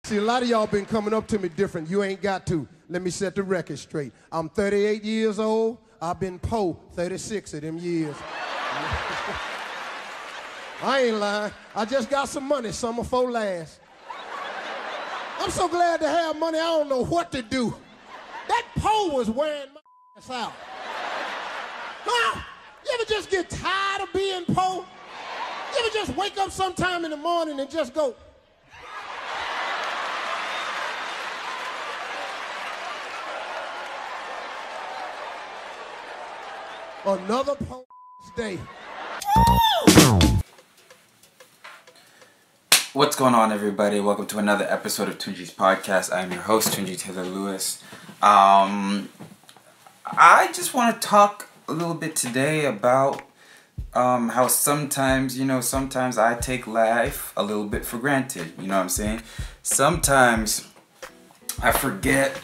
See, a lot of y'all been coming up to me different. You ain't got to. Let me set the record straight. I'm 38 years old. I've been po 36 of them years. I ain't lying. I just got some money, summer before last. I'm so glad to have money, I don't know what to do. That po was wearing my ass out. Huh? You ever just get tired of being po? You ever just wake up sometime in the morning and just go, another po day. What's going on, everybody? Welcome to another episode of Tunji's podcast. I'm your host, Tunji Taylor Lewis. I just want to talk a little bit today about how sometimes I take life a little bit for granted. You know what I'm saying? Sometimes I forget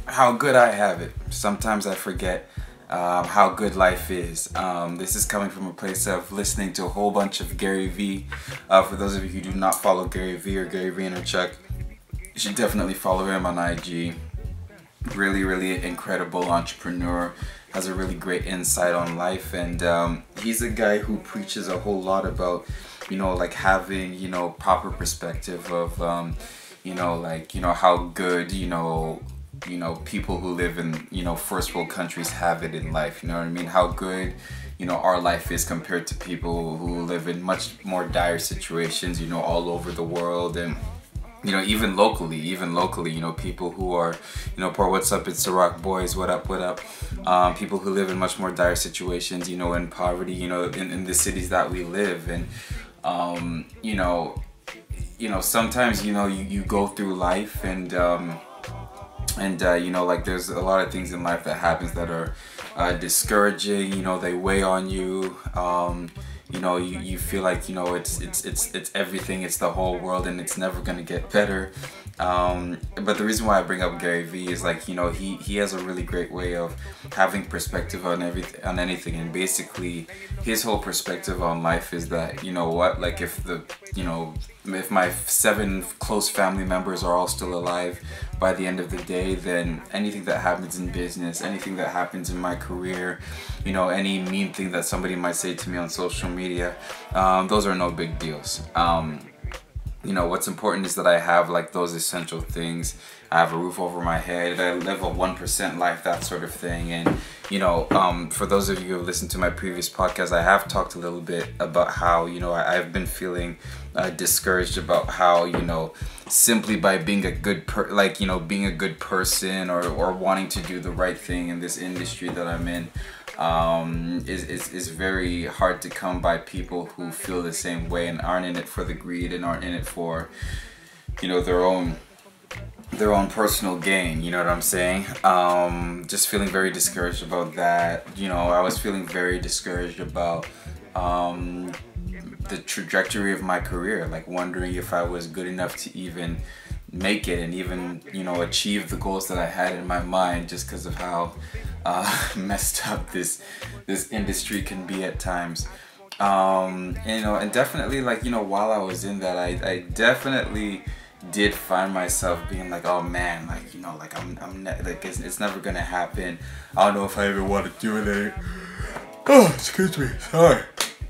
how good I have it. Sometimes I forget how good life is. This is coming from a place of listening to a whole bunch of Gary Vee. For those of you who do not follow Gary Vee or Gary Vaynerchuk, you should definitely follow him on IG. Really incredible entrepreneur, has a really great insight on life, and he's a guy who preaches a whole lot about, like having, proper perspective of, how good, people who live in, first world countries have it in life. You know what I mean? How good, our life is compared to people who live in much more dire situations, all over the world. And, even locally, people who are, poor, what's up, it's the Rock Boys, what up, people who live in much more dire situations, in poverty, in the cities that we live. And, sometimes, you go through life and there's a lot of things in life that happens that are discouraging. They weigh on you. You feel like it's everything. It's the whole world, and it's never gonna get better. But the reason why I bring up Gary Vee is he has a really great way of having perspective on anything, and basically his whole perspective on life is that if my 7 close family members are all still alive by the end of the day, then anything that happens in business, anything that happens in my career, any mean thing that somebody might say to me on social media, those are no big deals. What's important is that I have those essential things. I have a roof over my head, I live a 1% life, that sort of thing. And for those of you who have listened to my previous podcast, I have talked a little bit about how I've been feeling discouraged about how simply by being a good being a good person or wanting to do the right thing in this industry that I'm in is very hard to come by people who feel the same way and aren't in it for the greed and aren't in it for their own personal gain. You know what I'm saying? Just feeling very discouraged about that. I was feeling very discouraged about the trajectory of my career, wondering if I was good enough to even make it and even achieve the goals that I had in my mind, just because of how messed up this industry can be at times. And definitely while I was in that, I definitely did find myself being oh man, it's never gonna happen. I don't know if I ever want to do it. Oh, excuse me, sorry.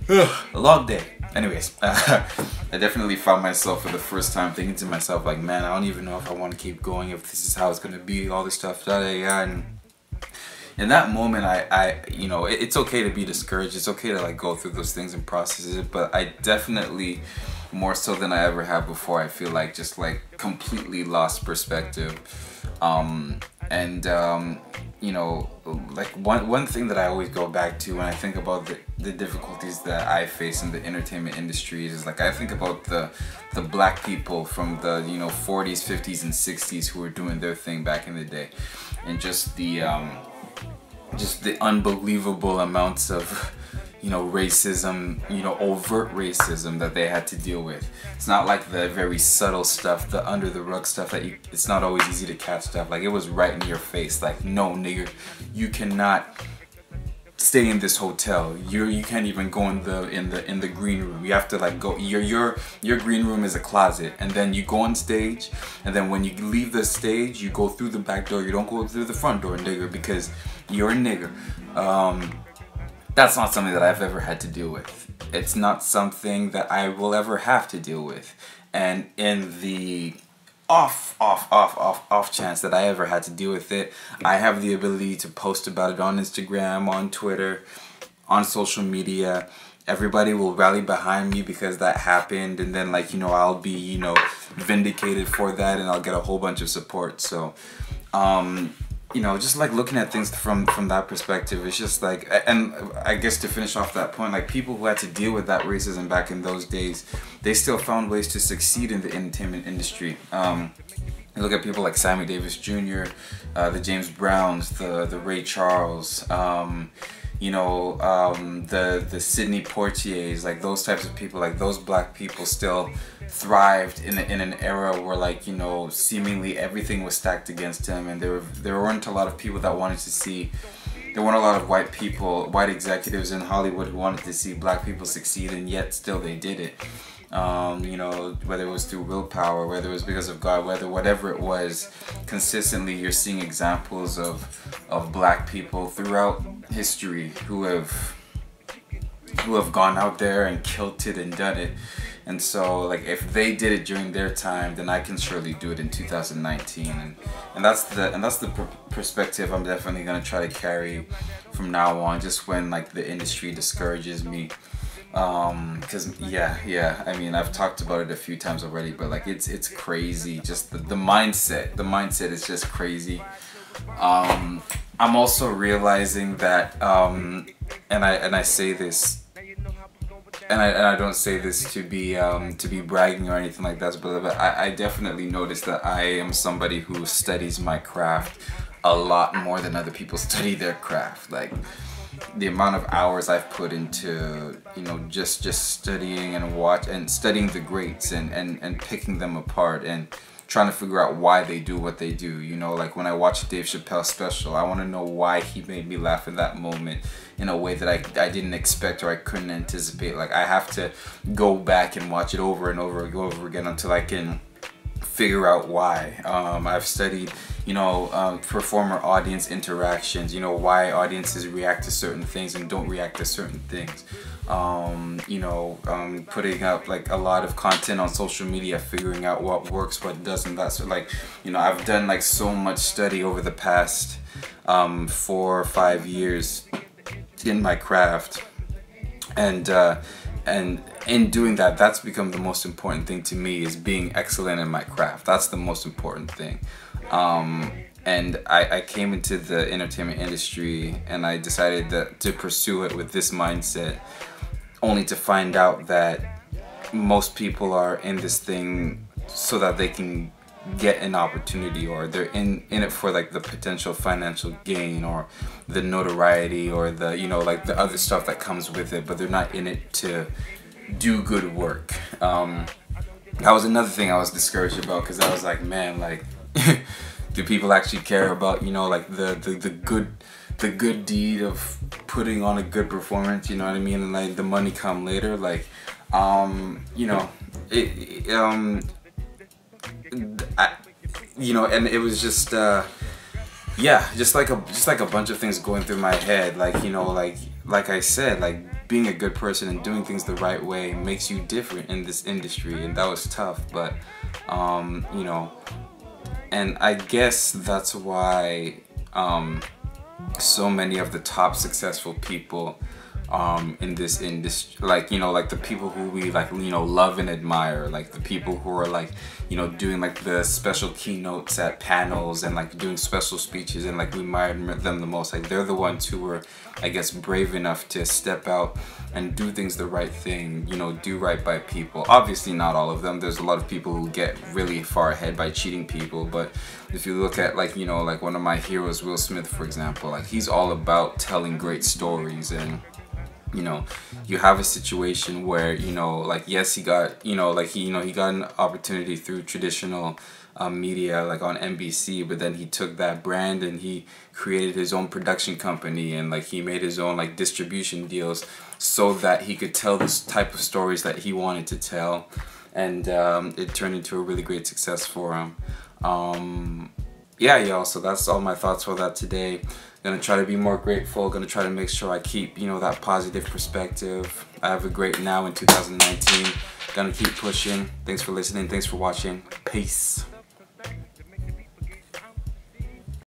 A long day. Anyways, I definitely found myself for the first time thinking to myself man, I don't even know if I want to keep going, if this is how it's gonna be, all this stuff. And in that moment, it's okay to be discouraged. It's okay to go through those things and process it. But I definitely, more so than I ever have before, I feel just completely lost perspective. One thing that I always go back to when I think about the difficulties that I face in the entertainment industry is I think about the black people from the 40s, 50s, and 60s who were doing their thing back in the day, and just the unbelievable amounts of racism, overt racism that they had to deal with. It's not the very subtle stuff, the under the rug stuff it's not always easy to catch stuff. It was right in your face. No, nigga, you cannot stay in this hotel. You can't even go in the green room. You have to like go. Your green room is a closet, and then you go on stage, and then when you leave the stage, you go through the back door. You don't go through the front door, nigger, because you're a nigger. That's not something that I've ever had to deal with. It's not something that I will ever have to deal with. And in the off chance that I ever had to deal with it, I have the ability to post about it on Instagram, on Twitter, on social media. Everybody will rally behind me because that happened, and then like, you know, I'll be, you know, vindicated for that, and I'll get a whole bunch of support. So you know, just like looking at things from that perspective, it's just like, and I guess to finish off that point, like people who had to deal with that racism back in those days, they still found ways to succeed in the entertainment industry. You look at people like Sammy Davis Jr., the James Browns, the Ray Charles, you know, the Sidney Poitiers, like those types of people, like those black people still thrived in an era where, like, you know, seemingly everything was stacked against him, and there weren't a lot of people that wanted to see. There weren't a lot of white executives in Hollywood who wanted to see black people succeed, and yet still they did it. You know, whether it was through willpower, whether it was because of God, whatever it was, consistently you're seeing examples of black people throughout history who have gone out there and killed it and done it. And so, like, if they did it during their time, then I can surely do it in 2019. And that's the perspective I'm definitely gonna try to carry from now on. Just when like the industry discourages me, because yeah, I mean, I've talked about it a few times already, but like it's crazy. Just the mindset is just crazy. I'm also realizing that, and I say this. And I don't say this to be bragging or anything like that, but I definitely noticed that I am somebody who studies my craft a lot more than other people study their craft. Like the amount of hours I've put into, you know, just studying and studying the greats and picking them apart and trying to figure out why they do what they do. You know, like when I watch Dave Chappelle's special, I want to know why he made me laugh in that moment in a way that I didn't expect or I couldn't anticipate. Like I have to go back and watch it over and over again until I can figure out why. I've studied, you know, performer audience interactions, you know, why audiences react to certain things and don't react to certain things. You know, putting up like a lot of content on social media, figuring out what works, what doesn't. That's like, you know, I've done like so much study over the past 4 or 5 years in my craft, and in doing that, that's become the most important thing to me, is being excellent in my craft. That's the most important thing. And I came into the entertainment industry and I decided to pursue it with this mindset, only to find out that most people are in this thing so that they can get an opportunity, or they're in it for like the potential financial gain or the notoriety or the, you know, like the other stuff that comes with it, but they're not in it to do good work. That was another thing I was discouraged about, because I was like, man, like do people actually care about, you know, like the good deed of putting on a good performance, you know what I mean, and like the money come later, like you know, you know, and it was just yeah, just like a bunch of things going through my head, like, you know, like I said, like being a good person and doing things the right way makes you different in this industry, and that was tough, but you know, and I guess that's why so many of the top successful people in this industry, like, you know, like the people who we like, you know, love and admire, like the people who are like, you know, doing like the special keynotes at panels and like doing special speeches, and like we admire them the most, like they're the ones who were, I guess, brave enough to step out and do things the right thing, you know, do right by people. Obviously not all of them, there's a lot of people who get really far ahead by cheating people, but if you look at, like, you know, like one of my heroes, Will Smith, for example, like he's all about telling great stories. And you know, you have a situation where, you know, like, yes, he got, you know, like he got an opportunity through traditional media, like on NBC, but then he took that brand and he created his own production company, and like he made his own like distribution deals so that he could tell this type of stories that he wanted to tell, and it turned into a really great success for him. Yeah, y'all, so that's all my thoughts for that today. Gonna try to be more grateful, gonna try to make sure I keep, you know, that positive perspective. I have a great now in 2019. Gonna keep pushing. Thanks for listening, thanks for watching. Peace.